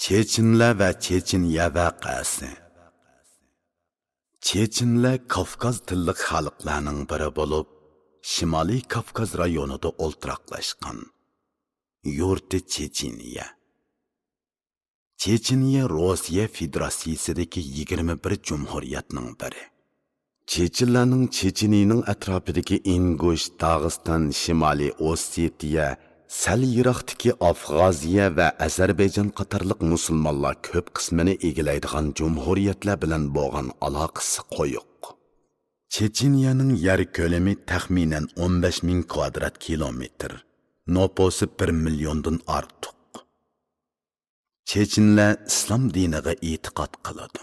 Chechenlar va Checheniya voqeasi. Chechenlar Kavkaz tilli xalqlarning biri bo'lib, Shimoliy Kavkaz rayonida o'ltiraqlashgan. Yurti Checheniya. Checheniya Rossiya Federatsiyasidagi 21 jumhuriyatning biri. Chechenlarning Checheniyaning atrofidagi Ingush, Dag'iston, Shimoliy Osetiya, sal yiroqdagi Afg'oziya va Ozarbayjon qatorliq musulmonlar ko'p qismini egallaydigan jumhuriyatlar bilan bo'lgan aloqasi qo'yiq. Checheniyaning yer ko'lami taxminan 15,000 kvadrat kilometr, nupusi 1 milliondan ortiq. Chechenlar islom diniga e'tiqod qiladi.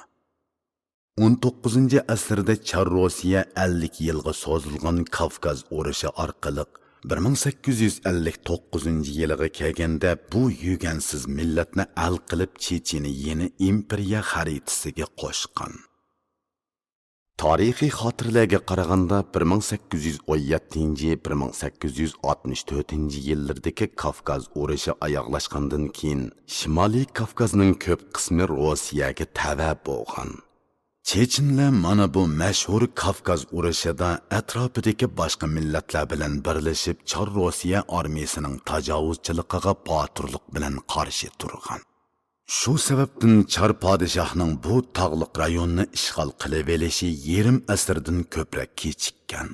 19 asrda Char Rossiya 50 yilga so'zilgan Kavkaz urushi orqali 1859 yilga kelganda bu yugansiz millatni al qilib Checheniyani imperiya xaritasiga qo'shgan. Tarixiy xotirlarga qaraganda 1817-1864 yillardagi Kavkaz urushi oyoqlashgandan keyin Shimoliy Kavkazning ko'p qismi Rossiyaga tava bo'lgan. Chechenlar mana bu mashhur Kavkaz urushida atrofidagi boshqa millatlar bilan birlashib Char Rossiya armiyasining tajovuzchiligiga botirlik bilan qarshi turgan. Shu sababdan Char podshohning bu tog'liq rayonni ishg'ol qilib olishi yarim asrdan ko'proq kechikkan.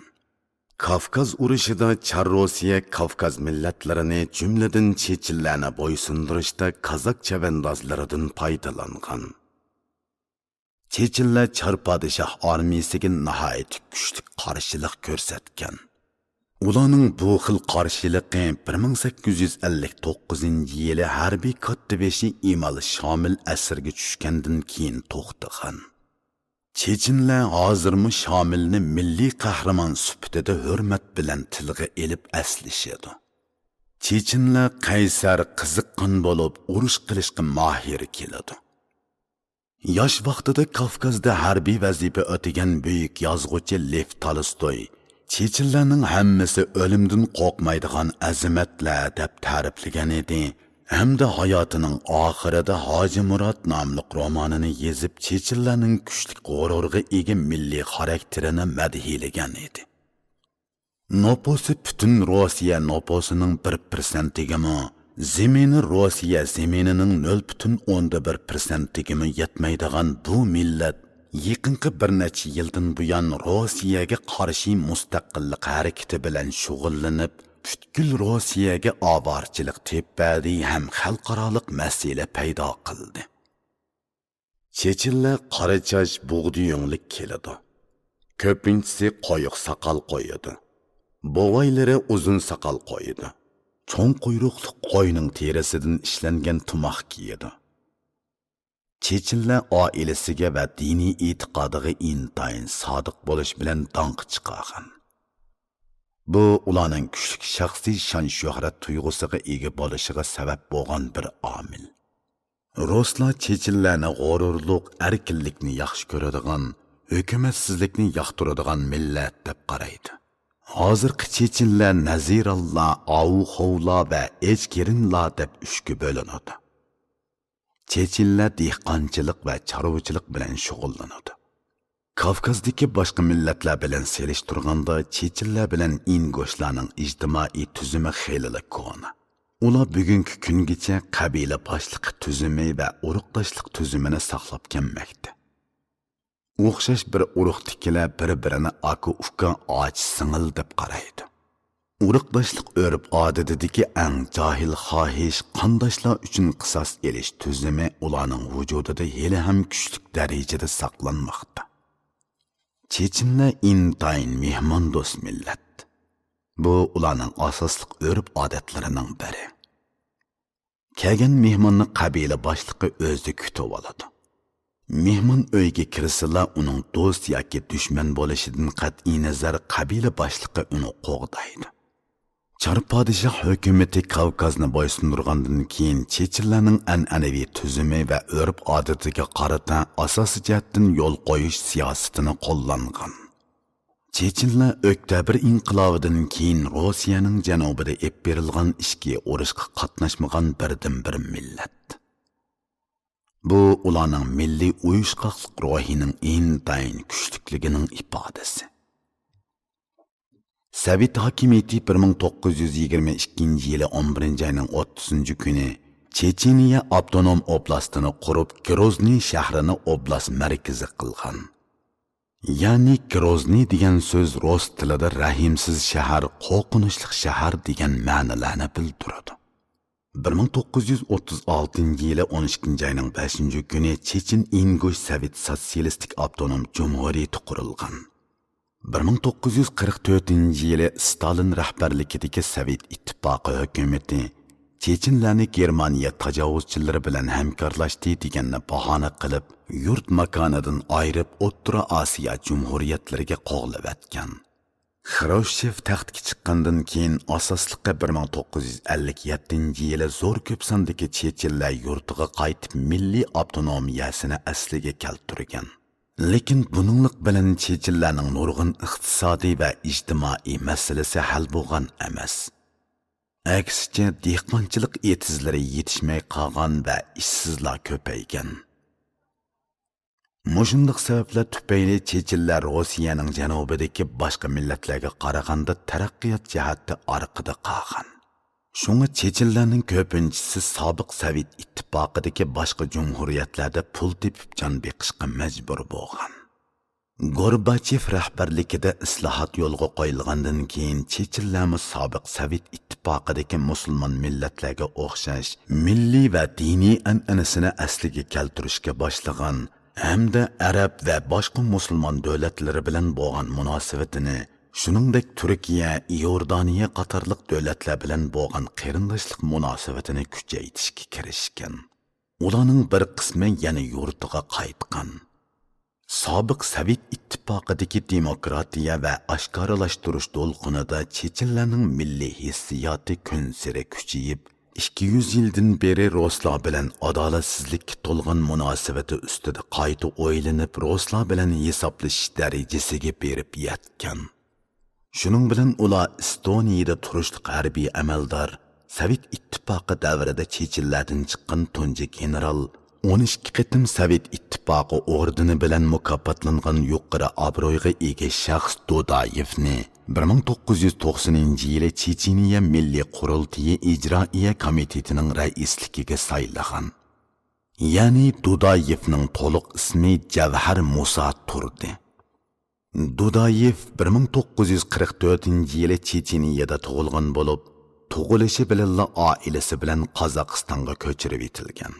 Kavkaz urushida Char Rossiya Kavkaz millatlarini, jumladan Chechenlarni bo'ysundirishda Kazak chavandozlaridan foydalangan. Chechenlar Char podshoh armiyasiga nihoyat kuchli qarshilik ko'rsatgan. Ularning bu xil qarshiligi 1859 yili harbiy kottibeshi Imal Shomil asirga tushgandan keyin to'xtagan. Chechenlar hozirmi Shomilni milliy qahramon sifatida hurmat bilan tilga elib aslashadi. Chechenlar qaysar, qiziqqon bo'lib, urush qilishga mahir keladi. Yosh vaqtida Kavkazda harbiy vazifa o'tagan buyuk yozuvchi Lev Tolstoy Chechenlarning hammasi o'limdan qo'rqmaydigan azamatlar deb ta'riflagan edi. Hamda hayotining oxirida Hoji Murod nomli romanini yozib Chechenlarning kuchli g'ururga ega milliy xarakterini madhihlagan edi. Nupusi butun Rossiya nupusining 1%igami, zemini Rossiya zeminining 0,1%igami yetmaydigan bu millat yaqinqi bir necha yildan buyon Rossiyaga qarshi mustaqillik harakati bilan shug'ullanib, butkul Rossiyaga ovorchilik tepadi ham xalqaroliq masala paydo qildi. Chechenlar qarachash bug'diyonglik keladi. Ko'pinchisi qo'yiq soqol qo'yadi. Bo'g'aylari uzun soqol qo'yadi. Cho'ng quyruqli qo'yning terisidan ishlangan tumoq kiyadi. Chechenlar oilasiga va diniy e'tiqodiga intayin sodiq bo'lish bilan dong chiqargan. Bu ularning kuchli shaxsiy shon-shuhrat tuyg'usiga ega bo'lishiga sabab bo'lgan bir omil. Ruslar Chechenlarni g'ururlik, erkinlikni yaxshi ko'radigan, hukumatsizlikni yoqtiradigan millat deb qaraydi. Hozirgi Chechenlar Nazirallar, Avuxovlar va Echkerinlar deb uchga bo'linadi. Chechenlar dehqonchilik va chorvachilik bilan shug'ullanadi. Kavkazdagi boshqa millatlar bilan selishtirganda Chechenlar bilan ingushlarning ijtimoiy tuzumi xeyli ko'na. Ular bugungi kungacha qabila boshliq tuzumi va urug'doshlik tuzumini saqlab kelmoqda. O'xshash bir urug'dikilar bir-birini aka-uka, och-singil deb qaraydi. Urug'doshlik o'rib odatidagi eng johil xohish qondoshlar uchun qisos elish tuzumi ularning vujudida hali ham kuchli darajada saqlanmoqda. Chechenlar intayin mehmondo'st millat. Bu ularning asosli o'rib odatlarining biri. Kelgan mehmonni qabila boshlig'i o'zi kutib oladi. Mehmon uyga kirsila uning do'st yoki dushman bo'lishidan qat'iy nazar qabila boshlig'i uni qo'g'daydi. Char podshoh hukumati Kavkazni bo'ysundirgandan keyin Chechenlarning an'anaviy tuzumi va urf odatiga qarata asosiy jihatdan yo'l qo'yish siyosatini qo'llangan. Chechenlar Oktyabr inqilobidan keyin Rossiyaning janubida ep berilgan ishga urushga qatnashmagan birdan-bir millat. Bu ularning milliy uyushqoqlik ruhining intayin kuchligining ifodasi. Sovet hokimiyati 1922 yili 11 ayning 30 kuni Checheniya avtonom oblastini qurib, Grozniy shahrini oblast markazi qilgan. Ya'ni Grozniy degan so'z rus tilida rahimsiz shahar, qo'rqinchli shahar degan ma'nolarni bildiradi. 1936 yili 12 ayning 5 kuni Chechen Ingush Sovet Sotsialistik Avtonom Cumhuriyati qurilgan. 1944 yili Stalin rahbarligidagi Sovet ittifoqi hukumati Chechenlarni Germaniya tajovuzchilari bilan hamkorlashdi deganni bahona qilib, yurt makonidan ayirib O'rta Osiyo jumhuriyatlariga qo'g'lavatgan. Xrushchev taxtga chiqqandan keyin asosliqqa 1957 yili zo'r ko'p sondagi chechenlar yurtiga qaytib milliy avtonomiyasini asliga keltirgan. Lekin buninglik bilan chechenlarning nurg'un iqtisodiy va ijtimoiy masalasi hal bo'lgan emas. Aksicha dehqonchilik etizlari yetishmay qolgan va ishsizlar ko'paygan. Mushundaq sabablar tufayli chechenlar Rossiyaning janubidagi boshqa millatlarga qaraganda taraqqiyot jihatda orqada qolgan. Shunga chechenlarning ko'pinchisi sobiq Sovet ittifoqidagi boshqa jumhuriyatlarda pul tepib jon beqishga majbur bo'lgan. Gorbachev rahbarligida islohot yo'lga qo'yilgandan keyin chechenlarmi sobiq Sovet ittifoqidagi musulmon millatlarga o'xshash milliy va diniy an'anasini asliga keltirishga boshlagan hamda arab va boshqa musulmon davlatlari bilan bo'lgan munosabatini, shuningdek Turkiya, Iordaniya qatorliq davlatlar bilan bo'lgan qarindoshlik munosabatini kuchaytirishga kirishgan. Ularning bir qismi yana yurtiga qaytgan. Sobiq Sovet ittifoqidagi demokratiya va oshkoralashtirish to'lqinida chechenlarning milliy hissiyoti kun sari kuchayib, 200 yildan beri Ruslar bilan adolatsizlikka to'lgan munosabati ustida qayta o'ylanib, Ruslar bilan hisoblashish darajasiga berib yetgan. Shuning bilan ular Estoniyada turishliq harbiy amaldor, Sovet ittifoqi davrida chechenlardan chiqqan tunji general, 12 qitim Sovet ittifoqi ordeni bilan mukofotlangan yuqori obro'yga ega shaxs Dodayevni 1990 yili Checheniya Milliy qurultiyi ijroiya komitetining raisligiga saylagan. Ya'ni Dodayevning to'liq ismi Javhar Musa turdi. Dodayev 1944 yili Checheniyada tug'ilgan bo'lib, tug'ilishi bilan oilasi bilan Qozog'istonga ko'chirib etilgan.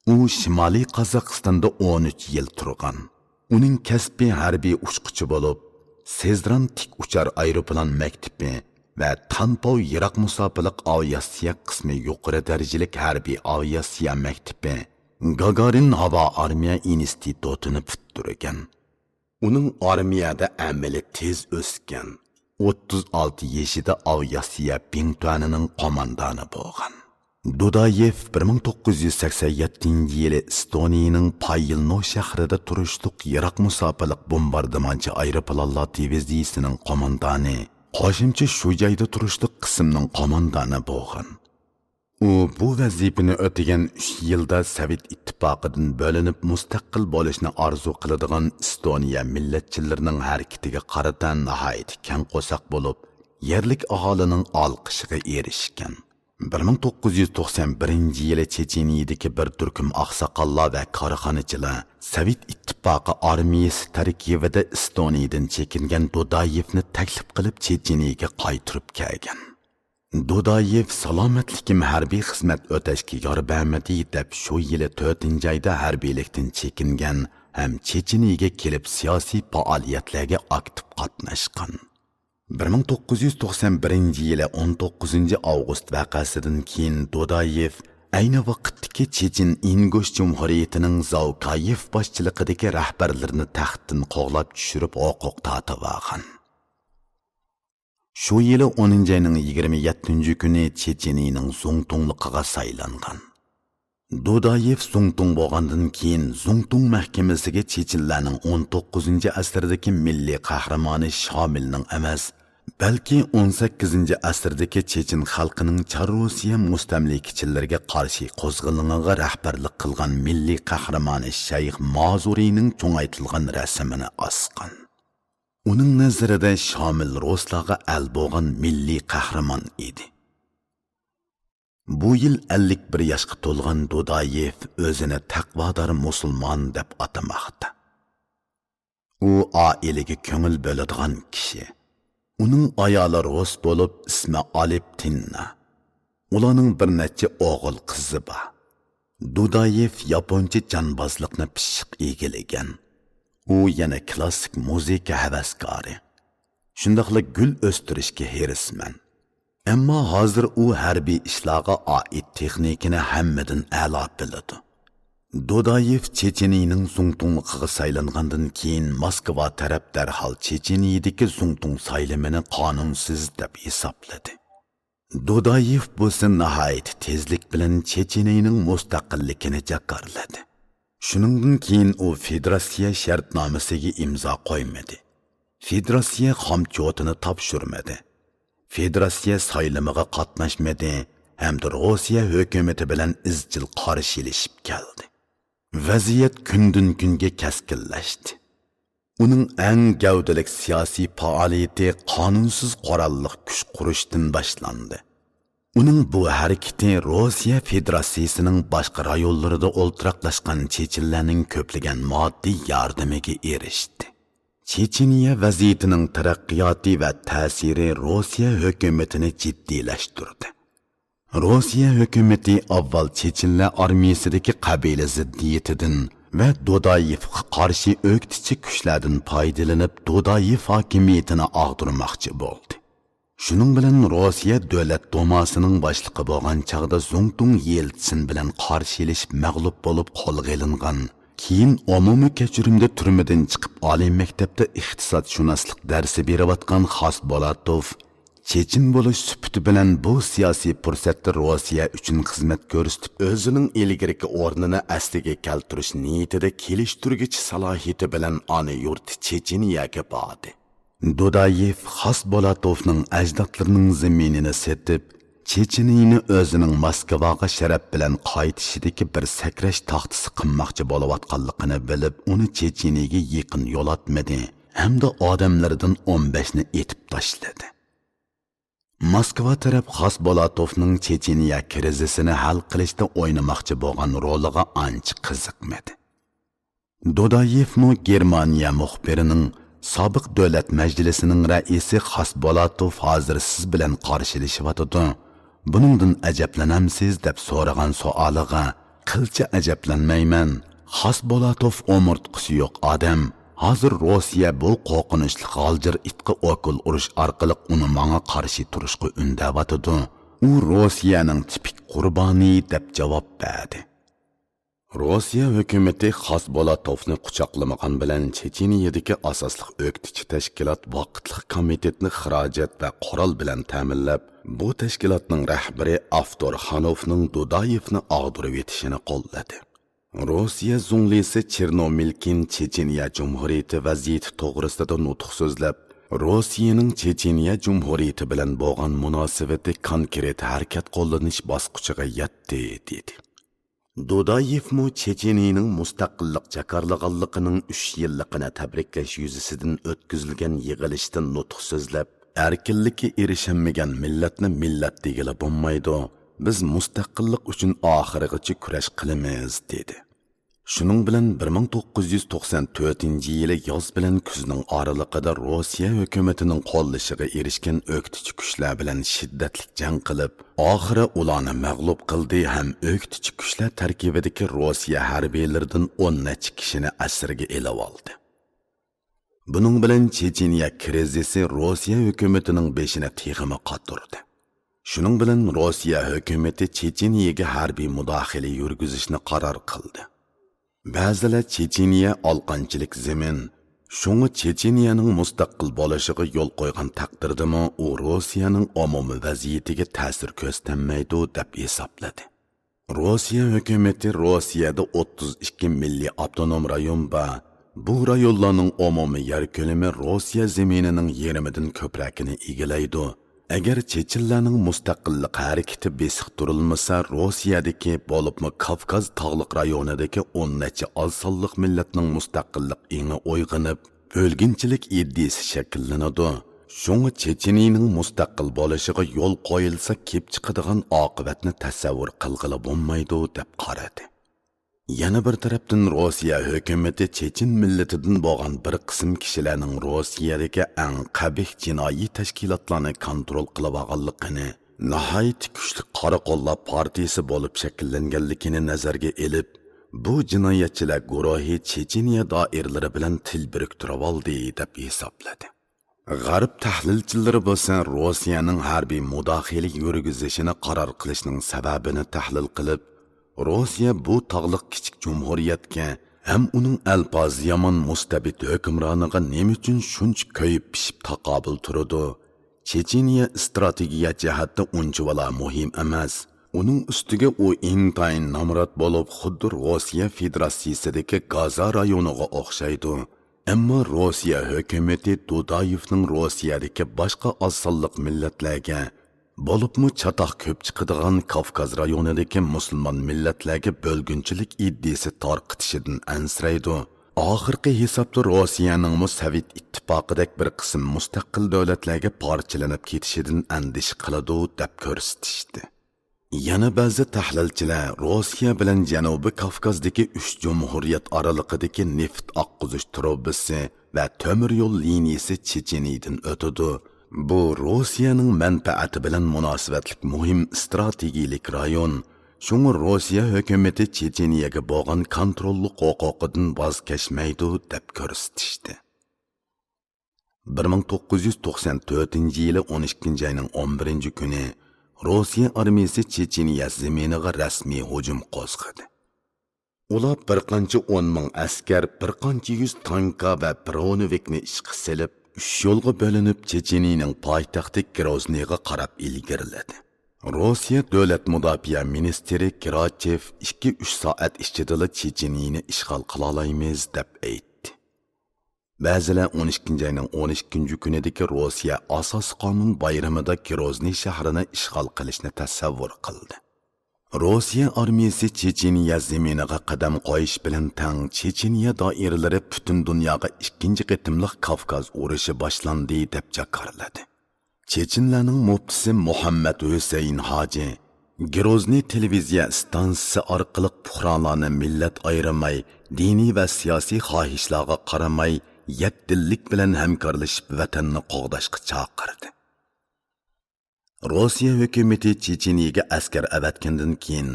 U Shimoliy Qozog'istonda 13 yil turgan. Uning kasbi harbiy uchquchi bo'lib, Sezran tik uchar aeroplan maktabi va Tanpov yiroq musofirlik aviatsiya qismi yuqori darajalik harbiy aviatsiya maktabi, Gagarin havo armiya institutini bitirgan. Uning armiyada amali tez o'sgan. 36 yoshida aviatsiya Bingtuanining qo'mondoni bo'lgan. Dodayev 1987 yili Estoniyaning Payilno shahrida turishliq yiroq musofirlik bombardimonchi aeroplanlar diviziyasining qo'mondoni, qo'shimcha shu joyda turishliq qismning qo'mondoni bo'lgan. U bu vazifani o'tagan 3 yilda Sovet ittifoqidan bo'linib mustaqil bo'lishni orzu qiladigan Estoniya millatchilarining harakatiga qarata nihoyat keng qo'saq bo'lib, yerlik aholining olqishiga erishgan. 1991 yili Checheniyadagi bir turkum oqsoqollar va korxonachilar Sovet ittifoqi armiyasi tarkibida Estoniyadan chekingan Dodayevni taklif qilib Checheniyaga qaytirib kelgan. Dodayev salomatlikim harbiy xizmat o'tashga yordamidi deb shu yili 4-oyda harbiylikdan chekingan ham Checheniyaga kelib siyosiy faoliyatlarga aktiv qatnashgan. 1991 yili 19 avgust vaqasidan keyin Dodayev ayni vaqtdagi Chechen Ingush Jumhuriyatining Zavkayev boshchiligidagi rahbarlarini taxtdan qo'g'lab tushirib huquq tortib olgan. Shu yili 10 ayning 27 kuni Checheniyaning Zongtungligiga saylangan. Dodayev Zongtung bo'lgandan keyin Zongtung mahkamasiga chechenlarning 19 asrdagi milliy qahramoni Shamilning emas, Balki 18 asrdagi Chechen xalqining Char Rossiya mustamlikachilarga qarshi qo'zg'oloniga rahbarlik qilgan milliy qahramoni Shayx Mazuriyning cho'ngaytilgan rasmini osgan. Uning nazarida Shomil Ruslarga al bo'lgan milliy qahramon edi. Bu yil 51 yoshga to'lgan Dudayev o'zini taqvodor musulmon deb atamoqda. U oilaga ko'ngil bo'ladigan kishi. Uning ayoli Rus bo'lib, ismi Aliptinna. Ularning bir necha o'g'il qizi bor. Dudayev yaponcha jonbozlikni pishiq egilagan. U yana klassik muzika havaskori. Shundaqla gul o'stirishga herisman. Ammo hozir u harbiy ishlarga oid texnikani hammadan a'lo biladi. Dudayev Checheniyaning Zungtunligiga saylangandan keyin Moskva taraf darhol Checheniyadagi Zungtung saylamini qonunsiz deb hisobladi. Dudayev bo'lsa nihoyat tezlik bilan Checheniyaning mustaqilligini jakarladi. Shuningdan keyin u federatsiya shartnomasiga imzo qo'ymadi. Federatsiya xomchotini topshirmadi. Federatsiya saylamiga qatnashmadi hamda Rossiya hukumati bilan izchil qarshilashib keldi. Vaziyat kundan kunga keskinlashdi. Uning eng gavdalik siyosiy faoliyati qonunsiz qurolliq kuch qurishdan boshlandi. Uning bu harakati Rossiya Federatsiyasining boshqa rayonlarida o'ltiraqlashgan chechenlarning ko'plagan moddiy yordamiga erishdi. Checheniya vaziyatining taraqqiyoti va ta'siri Rossiya hukumatini jiddiylashtirdi. Rossiya hukumati avval Chechenlar armiyasidagi qabila ziddiyatidan va Dudayevga qarshi o'ktichi kuchlardan foydalanib Dudayev hokimiyatini og'dirmoqchi bo'ldi. Shuning bilan Rossiya davlat dumasining boshlig'i bo'lgan chaqda Zungtung Yeltsin bilan qarshilashib mag'lub bo'lib qo'lga olingan. Keyin umumiy kechirimda turmadan chiqib oliy maktabda iqtisodshunaslik darsi berayotgan Xosbolatov Chechen bo'lish sifati bilan bu siyosiy fursatda Rossiya uchun xizmat ko'rsatib, o'zining ilgirki o'rnini asliga keltirish niyatida kelishtirgich salohiyati bilan ona yurt Checheniyaga bordi. Dudayev Xosbolatovning ajdodlarining zaminini setib, Checheniyani o'zining Moskvaga sharaf bilan qaytishidagi bir sakrash taxtisi qilmoqchi bo'layotganligini bilib, uni Checheniyaga yaqin yo'latmadi hamda odamlardan 15 ni etib tashladi. Moskva taraf Xosbolatovning Checheniya krizisini hal qilishda o'ynamoqchi bo'lgan roliga ancha qiziqmadi. Dudayevning Germaniya muxbirining sobiq davlat majlisining raisi Xosbolatov hozir siz bilan qarshilashyapti. Buningdan ajablanamsiz deb so'ragan savoliga qilcha ajablanmayman. Xosbolatov umurtqisi yo'q odam. Hozir Rossiya bu qo'rqinchli g'aljir itqa o'kul urush orqali uni menga qarshi turishga undayotdi. U Rossiyaning tipik qurboni deb javob berdi. Rossiya hukumati Xosbolatovni quchoqlamagan bilan Checheniyadagi asosli o'qitichi tashkilot vaqtli komitetni xarajat va qurol bilan ta'minlab, bu tashkilotning rahbari Avtorxanovning Dudayevni og'dirib etishini qo'lladi. Rossiya zunglisi Chernomilkin Checheniya Cumhuriyati vaziyati to'g'risida nutq so'zlab, Rossiyaning Checheniya Cumhuriyati bilan bo'lgan munosabati konkret harakat qo'llanish bosqichiga yetdi dedi. Dudayevmu Checheniyaning mustaqillik jakarlaganligining 3 yilligini tabriklash yuzasidan o'tkazilgan yig'ilishda nutq so'zlab, erkinlikka erishilmagan millatni millat degila bo'lmaydi. Biz mustaqillik uchun oxirigacha kurash qilamiz dedi. Shuning bilan 1994-yili yoz bilan kuzning oralig'ida Rossiya hukumatining qo'llashiga erishgan o'qitichi kuchlar bilan shiddatli jang qilib, oxiri ularni mag'lub qildi ham o'qitichi kuchlar tarkibidagi Rossiya harbiylaridan 10 necha kishini asirga elib oldi. Buning bilan Checheniya krizisi Rossiya hukumatining beshini tig'imi qotirdi. Shuning bilan Rossiya hukumati Checheniyaga harbiy mudohala yurgizishni qaror qildi. Ba'zilar Checheniya olqanchilik zamin, shunga Checheniyaning mustaqil bo'lishiga yo'l qo'ygan taqdirdami u Rossiyaning umumiy vaziyatiga ta'sir ko'rsatmaydi deb hisobladi. Rossiya hukumati Rossiyada 32 milliy avtonom rayon bor. bu rayonlarning umumiy yer ko'lami Rossiya zeminining yarmidan ko'pragini egallaydi. Agar chechenlarning mustaqillik harakati besiq turilmasa, Rossiyadagi bo'libmi Kavkaz tog'liq rayonidagi 10 necha oz sonliq millatning mustaqillik ingi uyg'onib, bo'lginchilik iddiasi shakllanadi. Şoňa Checheniyaning mustaqil bo'lishiga yo'l qo'yilsa, kelib chiqadigan oqibatni tasavvur qilg'ili bo'lmaydi deb qaradi. Yana bir tarafdan Rossiya hukumati Chechen millatidan bo'lgan bir qism kishilarning Rossiyadagi eng qabih jinoiy tashkilotlarni kontrol qilib olganligini, nihoyat kuchli qora qo'llar partiyasi bo'lib shakllanganligini nazarga olib, bu jinoyatchilar guruhi Checheniya doiralari bilan til biriktirib oldi deb hisobladi. G'arb tahlilchilari bo'lsa Rossiyaning harbiy mudohili yurgizishini qaror qilishning sababini tahlil qilib, Rossiya bu tog'liq kichik jumhuriyatga ham uning alpoz yomon mustabid hukmroniga nima uchun shuncha ko'yib pishib taqobil turadi? Checheniya strategiya jihatda unchavala muhim emas. Uning ustiga u intayin nomrod bo'lib, xuddi Rossiya Federatsiyasidagi Gaza rayoniga o'xshaydi. Ammo Rossiya hukumati Dudayevning Rossiyadagi boshqa oz sonliq millatlarga, bo'libmi chatoq ko'p chiqadigan Kavkaz rayonidagi musulmon millatlarga bo'lgunchilik iddiasi tarqitishidan ansiraydi. Oxirgi hisobda Rossiyaning Sovet ittifoqidagi bir qism mustaqil davlatlarga parchalanib ketishidan andish qiladi deb ko'rsatishdi. Yana ba'zi tahlilchilar Rossiya bilan Janubiy Kavkazdagi 3 jumhuriyat oralig'idagi neft oqqizish trubasi va temir yo'l liniyasi Checheniyadan o'tadi. Bu Rossiyaning manfaati bilan munosabatlik muhim strategik rayon. Shunga Rossiya hukumati Checheniyaga bo'lgan kontrolli huquqidan voz kechmaydi deb ko'rsatishdi. 1994-yili 12-oyning 11-kuni Rossiya armiyasi Checheniya zeminiga rasmiy hujum qo'zg'adi. Ular bir qancha 10 ming askar, bir qancha 100 tanka va bronevikni ishga solib, 3 yo'lga bo'linib Checheniyaning poytaxti Groznyga qarab ilgariladi. Rossiya davlat mudofaa ministri Kirachev 2-3 soat ichida Checheniyani ishg'ol qila olamiz deb aytdi. Ba'zilar 12-oyning 12-kunidagi Rossiya asos qonun bayramida Grozny shahrini ishg'ol qilishni tasavvur qildi. Rossiya armiyasi Checheniya zeminiga qadam qo'yish bilan tang Checheniya doiralari butun dunyoga ikkinchi qitimliq Kavkaz urushi boshlandi deb jakarladi. Chechenlarning muftisi Muhammad Husayn Hoji Grozny televiziya stansiyasi orqali puhronlarni millat ayrimay, diniy va siyosiy xohishlarga qaramay, yakdillik bilan hamkorlashib vatanni qo'g'dashga chaqirdi. Rossiya hukumati Checheniyaga askar avatgandan keyin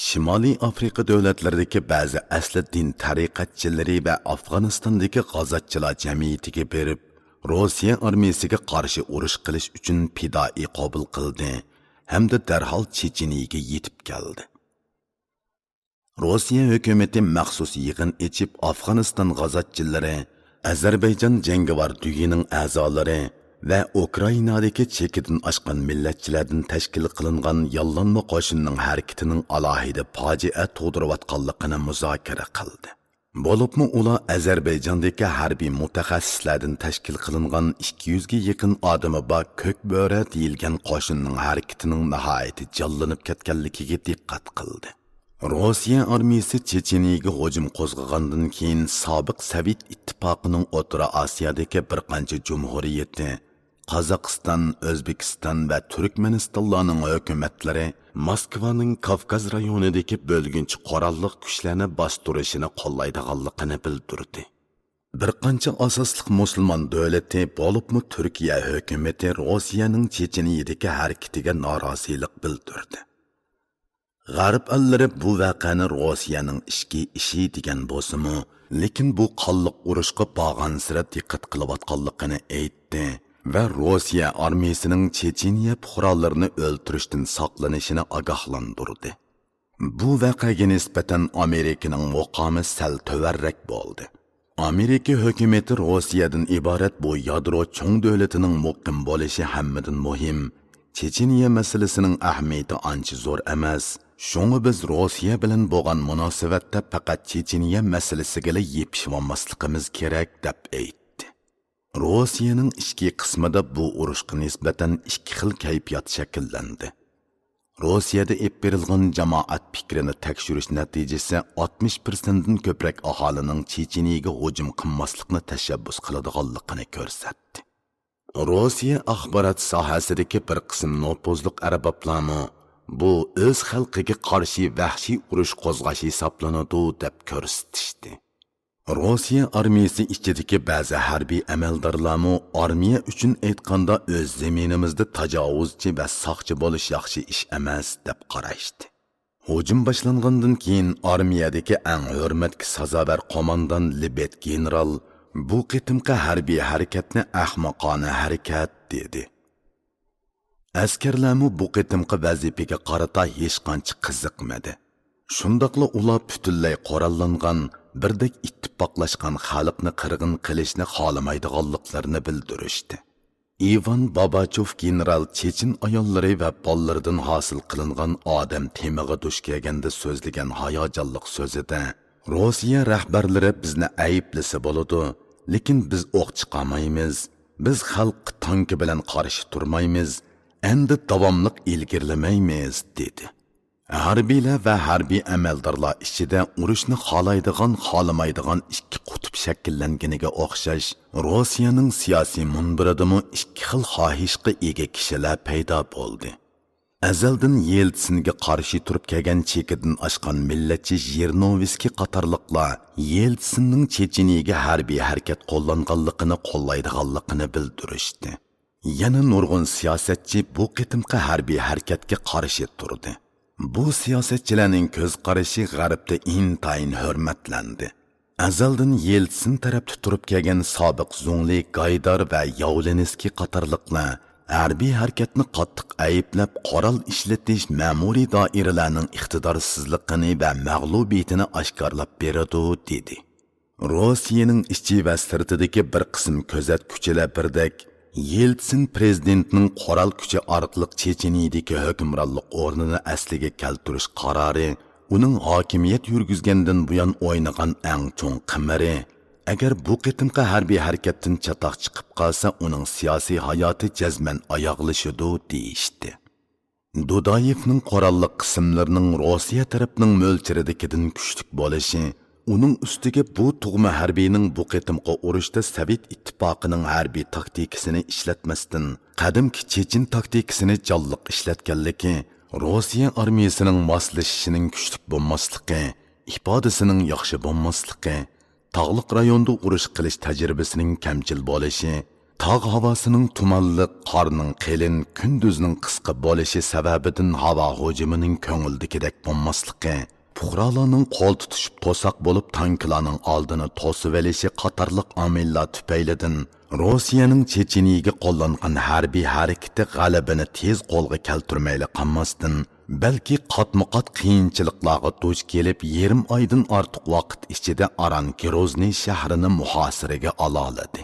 Shimoliy Afrika davlatlaridagi ba'zi asli din tariqatchilari va Afg'onistondagi g'azotchilar jamiyatiga berib, Rossiya armiyasiga qarshi urush qilish uchun fidoi qabul qildi hamda darhol Checheniyaga yetib keldi. Rossiya hukumati maxsus yig'in ochib Afg'oniston g'azotchilari, Azerbaycan jangovar duyining a'zolari va Ukrainadagi chekidan oshgan millatchilardan tashkil qilingan yollanma qo'shinning harakatining alohida fojia tug'dirayotganligini muzokara qildi. Bo'libmi ular Azerbayjondagi harbiy mutaxassislardan tashkil qilingan 200 ga yaqin odami bor ko'k bo'ra deyilgan qo'shinning harakatining nihoyatda jonlanib ketganligiga diqqat qildi. Rossiya armiyasi Checheniyaga hujum qo'zg'agandan keyin sobiq Sovet ittifoqining O'rta Osiyodagi bir qancha jumhuriyati, Qozog'iston, O'zbekiston va Turkmanistonlarning hukumatlari Moskvaning Kavkaz rayonidagi bo'lginchi qurolli kuchlarni bostirishini qo'llaydiganligini bildirdi. Bir qancha asosli musulmon davlati bo'libmi Turkiya hukumati Rossiyaning Checheniyadagi harakatiga norozilik bildirdi. G'arb allari bu voqeani Rossiyaning ishki ishi degan bo'lsa-mu, lekin bu qonliq urushga bag'ansira diqqat qilayotganligini aytdi va Rossiya armiyasining Checheniya fuqarolarini o'ltirishdan saqlanishini ogohlantirdi. Bu voqeaga nisbatan Amerikaning muqomi sal to'varrak bo'ldi. Amerika hukumati Rossiyadan iborat bu yadro cho'ng davlatining muqim bo'lishi hammadan muhim. Checheniya masalasining ahamiyati ancha zo'r emas. Şoňa biz Rossiya bilan bolgan munosabatda faqat Checheniya masalasiga yepishib olmasligimiz kerak deb aytdi. Rossiyaning ichki qismida bu urushga nisbatan ikki xil kayfiyat shakllandi. Rossiyada berilgan jamoat fikrini tekshirish natijasi 60%dan ko'proq aholining Checheniyaga hujum qilmaslikni tashabbus qiladiganligini ko'rsatdi. Rossiya axborot sohasidagi bir qism nopozliq arboblarmi bu o'z xalqiga qarshi vahshiy urush qo'zg'ash hisoblanadi deb ko'rsatishdi. Rossiya armiyasi ichidagi ba'zi harbiy amaldorlarmi armiya uchun aytganda o'z zaminimizda tajovuzchi va soqchi bo'lish yaxshi ish emas deb qarashdi. Hujum boshlangandan keyin armiyadagi eng hurmatga sazovar qo'mondon Libet general bu qitimqi harbiy harakatni ahmoqona harakat dedi. Askarlarmi bu qitimqi vazifaga qarata hech qancha qiziqmadi. Shundaqla ular butunlay qurollangan, birdek ittifoqlashgan xalqni qirg'in qilishni xohlamaydiganliklarini bildirishdi. Ivan Babachov general Chechen ayollari va bolalaridan hosil qilingan odam temiga duch kelganda so'zlagan hayajonli so'zida Rossiya rahbarlari bizni ayblasa bo'ladi, lekin biz o'q chiqamaymiz, biz xalq tanki bilan qarshi turmaymiz, endi davomliq ilgirlamaymiz dedi. Harbiylar va harbiy amaldorlar ichida urushni xohlaydigan, xohlamaydigan ikki qutb shakllanganiga o'xshash Rossiyaning siyosiy munbiridimi ikki xil xohishga ega kishilar paydo bo'ldi. Azaldan Yeltsinga qarshi turib kelgan chekidan oshgan millatchi Zhirinovskiy qatorliqlar Yeltsinning Checheniyaga harbiy harakat qo'llanganligini qo'llaydiganligini bildirishdi. Yana nurg'un siyosatchi bu qitimqi harbiy harakatga qarshi turdi. Bu siyosatchilarning ko'z qarashi g'arbda intayin hurmatlandi. Azaldan Yeltsin tarafda turib kelgan sobiq Zungli, Gaydar va Yavlenskiy qatorliqlar harbiy harakatni qattiq ayblab, qurol ishlatish ma'muriy doiralarning iqtidorsizligini va mag'lubiyatini oshkorlab beradi dedi. Rossiyaning ichi va sirtidagi bir qism kuzatuvchilar birdek Yeltsin prezidentning qurol kuchi orqali Checheniyadagi hukmronlik o'rnini asliga keltirish qarori uning hokimiyat yurgizgandan buyon o'ynagan eng cho'ng qimiri. Agar bu qitimqi harbiy harakatdan chatoq chiqib qolsa, uning siyosiy hayoti jazman oyoqlashadi deyishdi. Dudayevning qurolli qismlarining Rossiya tarafining mo'lchiridagidan kuchli bo'lishi, uning ustiga bu tug'ma harbiyning bu qitimqi urushda Sovet ittifoqining harbiy taktikasini ishlatmasdan qadimki Chechen taktikasini jonliq ishlatganligi, Rossiya armiyasining moslashishining kuchli bo'lmasligi, ifodasining yaxshi bo'lmasligi, tog'liq rayonda urush qilish tajribasining kamchil bo'lishi, tog' havosining tumanliq, qorning qalin, kunduzning qisqa bo'lishi sababidan havo hujumining ko'ngildagidek bo'lmasligi, fuqarolarning qo'l tutishib to'saq bo'lib tanklarning oldini to'sib olishi qatorliq omillar tufaylidan Rossiyaning Checheniyaga qo'llangan harbiy harakati g'alabani tez qo'lga keltirmayli qolmasdan, balki qatma-qat qiyinchiliklarga duch kelib, yarim oydan ortiq vaqt ichida Aran Grozniy shahrini muhosiraga oladi.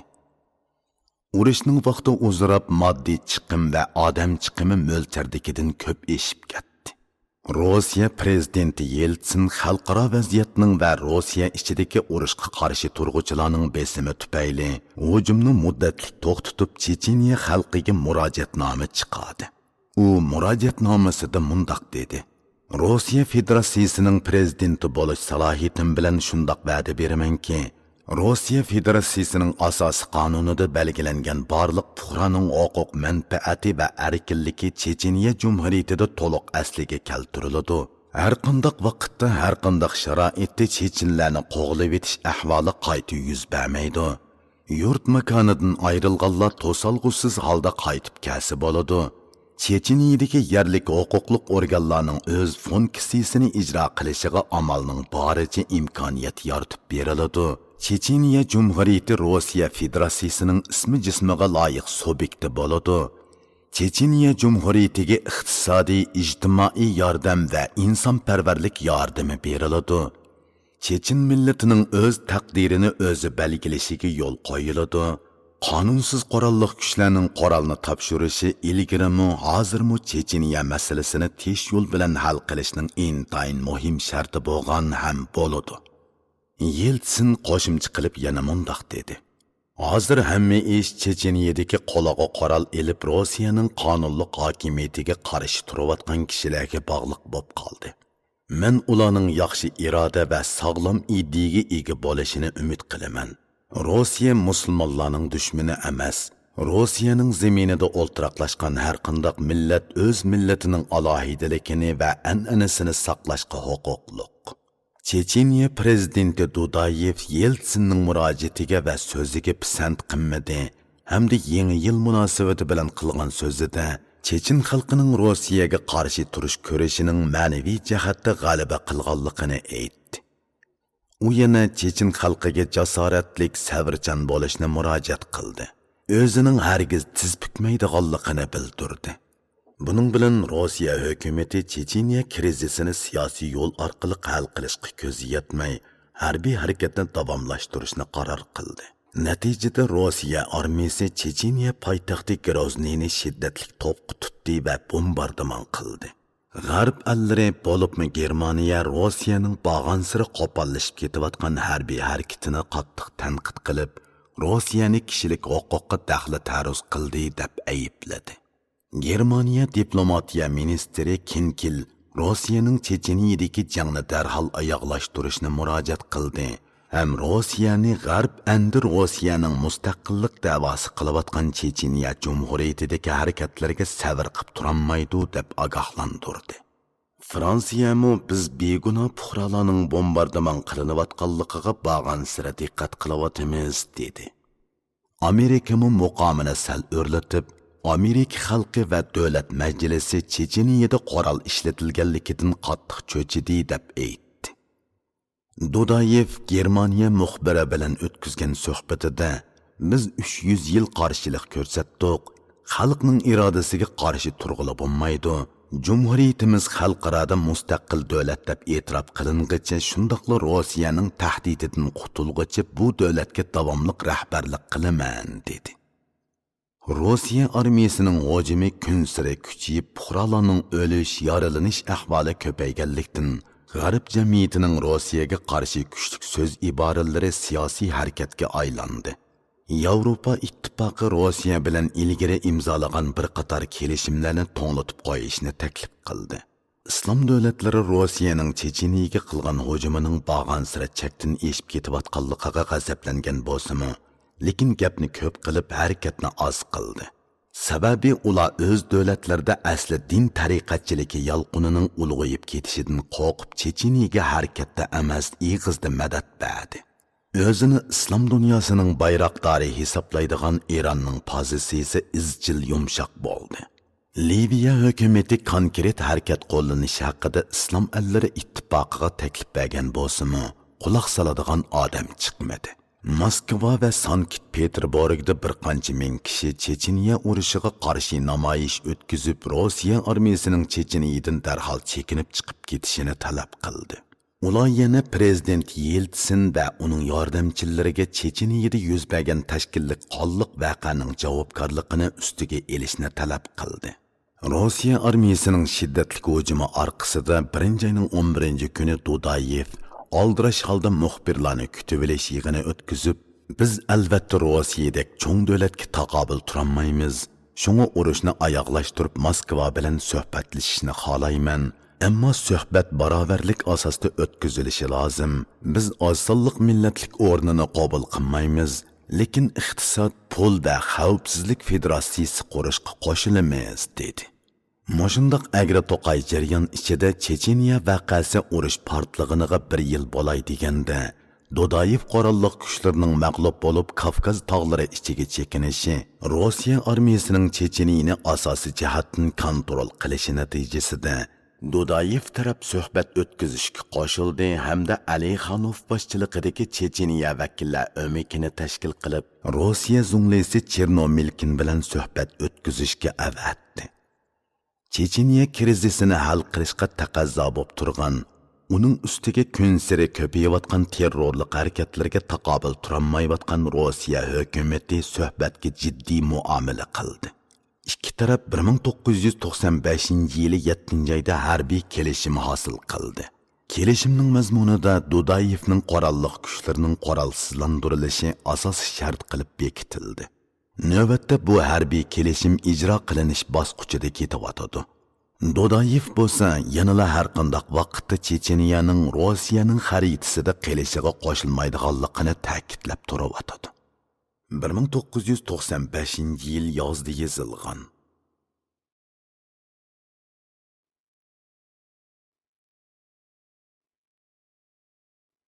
Urushning vaqti uzrab moddiy chiqim va odam chiqimi mo'lchardagidan ko'p eshib ketdi. Rossiya prezidenti Yeltsin xalqaro vaziyatning va Rossiya ichidagi urushga qarshi turg'uvchilarning besimi tufayli hujumni muddatli to'xtatib Checheniya xalqiga murojaatnoma chiqardi. U murojaatnomasida mundoq dedi: Rossiya Federatsiyasining prezidenti bo'lish salohiyatim bilan shundoq va'da beramanki, Rossiya Federatsiyasining asos qonunida belgilangan barliq fuqaroning huquq, manfaati va erkinligi Checheniya Cumhuriyatida to'liq asliga keltiriladi. Har qanday vaqtda, har qanday sharoitda Chechenlarni qo'g'lab etish ahvoli qayta yuz bermaydi. Yurt makonidan ayrilganlar to'salg'usiz holda qaytib kelsa bo'ladi. Checheniyadagi yerlik huquqliq organlarning o'z funksiyasini ijro qilishiga amalning boricha imkoniyat yaratib beriladi. Checheniya Cumhuriyati Rossiya Federatsiyasining ismi jismiga loyiq subyekti bo'ladi. Checheniya Cumhuriyatiga iqtisodiy, ijtimoiy yordam va insonparvarlik yordami beriladi. Chechen millatining o'z taqdirini o'zi belgilashiga yo'l qo'yiladi. Qonunsiz qurolli kuchlarning qurolni topshirishi ilgirimi hozirmi Checheniya masalasini tez yo'l bilan hal qilishning intayin muhim sharti bo'lgan ham bo'ladi. Yeltsin qo'shimcha qilib yana mundoq dedi. Hozir hamma ish Checheniyadagi qo'lga qurol elib Rossiyaning qonunli hokimiyatiga qarshi turayotgan kishilarga bog'liq bo'lib qoldi. Men ularning yaxshi iroda va sog'lom ideyaga ega bo'lishini umid qilaman. Rossiya musulmonlarning dushmani emas. Rossiyaning zaminida o'ltiraqlashgan har qanday millat o'z millatining alohidaligini va an'anasini saqlashga huquqli. Checheniya prezidenti Dudayev Yeltsinning murojaatiga va so'ziga pisand qilmadi hamda yangi yil munosabati bilan qilgan so'zida Chechen xalqining Rossiyaga qarshi turish ko'rishining ma'naviy jihatda g'alaba qilganligini aytdi. U yana Chechen xalqiga jasoratlik, sabrchan bo'lishni murojaat qildi. O'zining hargiz tiz bukmaydiganligini bildirdi. Buning bilan Rossiya hukumati Checheniya krizisini siyosiy yo'l orqali hal qilishga ko'zi yetmay, harbiy harakatni davomlashtirishni qaror qildi. Natijada Rossiya armiyasi Checheniya poytaxti Grozniyni shiddatli to'pqa tutdi va bombardimon qildi. G'arb allari bo'libmi Germaniya Rossiyaning bag'ansiri qo'pallashib ketayotgan harbiy harakatini qattiq tanqid qilib, Rossiyani kishilik huquqqa daxli ta'ruz qildi deb aybladi. Germaniya diplomatiya ministri Kinkel Rossiyaning Checheniyadagi jangni darhol oyoqlashtirishni murojaat qildi. Ham Rossiyani G'arb endi Rossiyaning mustaqillik da'vosi qilayotgan Checheniya Jumhuriyatidagi harakatlarga sabr qilib turolmaydi deb ogohlantirdi. Fransiyami biz begunoh fuqarolarning bombardimon qilinayotganligiga bag'ansira diqqat qilyapmiz dedi. Amerikami muqomini sal o'rlatib, Amerika xalqi va davlat majlisi Checheniyada qurol ishlatilganligidan qattiq cho'chidi deb aytdi. Dudayev Germaniya muxbiri bilan o'tkazgan suhbatida biz 300 yil qarshilik ko'rsatdik, xalqning irodasiga qarshi turg'ili bo'lmaydi. Cumhuriyetimiz xalqarada mustaqil davlat deb e'tirof qilingacha shundoqla Rossiyaning tahdididan qutulgacha bu davlatga davomli rahbarlik qilaman dedi. Rossiya armiyasining hujumi kun sari kuchayib, fuqarolarning o'lish, yaralanish ahvoli ko'payganlikdan G'arb jamiyatining Rossiyaga qarshi kuchli so'z iboralari siyosiy harakatga aylandi. Yevropa ittifoqi Rossiya bilan ilgari imzolagan bir qator kelishimlarni to'nglatib qo'yishni taklif qildi. Islom davlatlari Rossiyaning Checheniyaga qilgan hujumining bag'ansira chekdan eshib ketayotganligiga g'azablangan bo'lsa-mu, lekin gapni ko'p qilib harakatni oz qildi. Sababi ular o'z davlatlarida asli din tariqatchiligi yalqunining ulg'ayib ketishidan qo'rqib Checheniyaga harakatda emas, ig'izda madad berdi. O'zini islom dunyosining bayroqdori hisoblaydigan Eronning pozitsiyasi izchil yumshoq bo'ldi. Liviya hukumati konkret harakat qo'llanishi haqida islom allari ittifoqiga taklif bergan bo'lsa-mu, quloq soladigan odam chiqmadi. Moskva va Sankt-Peterburgda bir qancha ming kishi Checheniya urushiga qarshi namoyish o'tkazib, Rossiya armiyasining Checheniyadan darhol chekinib chiqib ketishini talab qildi. Ular yana prezident Yeltsin va uning yordamchilariga Checheniyada yuz bergan tashkillik qonliq voqeaning javobgarligini ustiga elishni talab qildi. Rossiya armiyasining shiddatli hujumi orqasida 1-oyning 11-kuni Dudayev aldirash holda muxbirlarni kutib olish yig'ini o'tkazib, biz albatta Rossiyadek cho'ng davlatga taqobil turolmaymiz. Shunga urushni oyoqlashtirib Moskva bilan suhbatlashishni xohlayman. Ammo suhbat barobarlik asosida o'tkazilishi lozim. Biz osonlik millatlik o'rnini qabul qilmaymiz, lekin iqtisod, pul va xavfsizlik federatsiyasi qurishga qo'shilamiz dedi. Moshundaq agra to'qay jaryon ichida Checheniya voqeasi urush portlig'iga 1 yil bo'lay deganda, Dudayev qurolli kuchlarning mag'lub bo'lib Kavkaz tog'lari ichiga chekinishi, Rossiya armiyasining Checheniyani asosiy jihatdan kontrol qilishi natijasida Dudayev taraf suhbat o'tkazishga qo'shildi hamda Alixanov boshchiligidagi Checheniya vakillar o'mikini tashkil qilib, Rossiya zunglisi Chernomilkin bilan suhbat o'tkazishga avatdi. Checheniya krizisini hal qilishga taqozo bo'lib turgan uning ustiga kun sari ko'payayotgan terrorlik harakatlarga taqobil turolmayotgan Rossiya hukumati suhbatga jiddiy muomala qildi. İkki taraf 1995 yili 7 ayda harbiy kelishim hosil qildi. Kelishimning mazmunida Dudayevning qurolli kuchlarining qurolsizlantirilishi asosiy shart qilib bekitildi. Navbatda bu harbiy kelishim ijro qilinish bosqichida ketyotdi. Dodayev bo'lsa yanada har qanday vaqtda Checheniyaning Rossiyaning xaritasida qilishiga qo'shilmaydiganligini ta'kidlab turibdi. 1995 yil yozda yozilgan